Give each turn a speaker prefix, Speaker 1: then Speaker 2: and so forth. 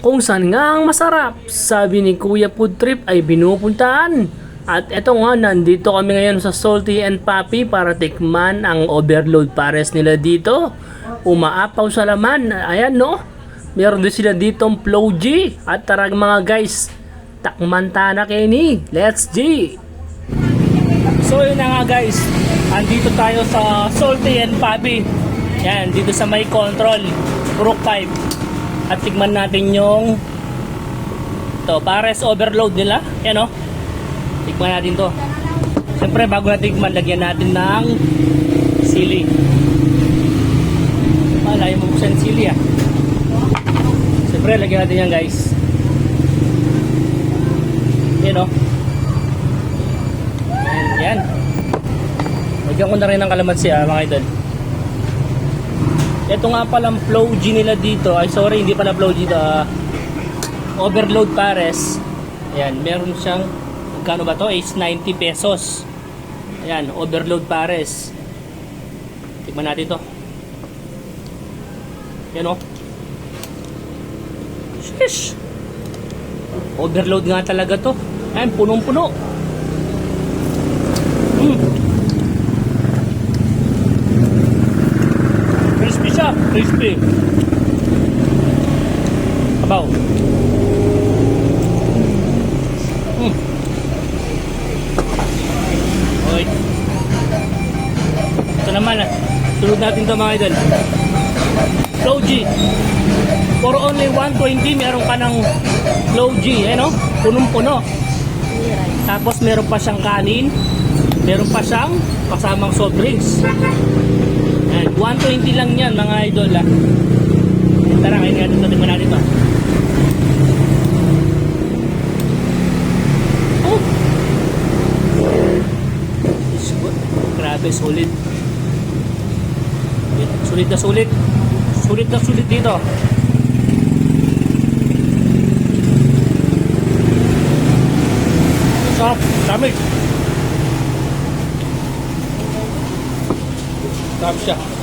Speaker 1: Kung saan nga ang masarap, sabi ni Kuya Food Trip ay binupuntahan. At eto nga, nandito kami ngayon sa Salty and Papi para tikman ang overload pares nila dito. Umaapaw sa laman, ayan no. Meron din sila ditong Flow G. At tara mga guys, takmanta na Kenny. Let's G! So yun na nga guys, andito tayo sa Salty and Papi. Yan, dito sa may control, Brook 5. At tigman natin yung pares overload nila. Yan o. Tigman natin to. Siyempre bago natin tigman, lagyan natin ng sili. Malayo mo buksan sili ah. Siyempre lagyan natin yan guys. Yan o. Yan. Lagyan ko na rin ng kalamansi mga idol. Ito nga palang Flow G nila dito. Ay sorry, hindi pala Flow G. Overload pares. Ayan, meron siyang, magkano ba to? Is 90 pesos. Ayan, overload pares. Tignan natin to. Ayan o. Shish! Overload nga talaga to. Ayan, punong-puno. Crispy. Abaw. Okay. Ito naman sunod natin ito mga idol. Flow G. For only 120 meron ka ng Flow G. No? Punong-puno. Tapos meron pa siyang kanin. Meron pa siyang kasamang soft drinks. 120 lang yan mga idol ah. Tara, kain natin ito. Tingnan natin ito. Oh! Grabe, solid. Sulit na sulit. Sulit na sulit dito. Sarap, dami. Sarap siya.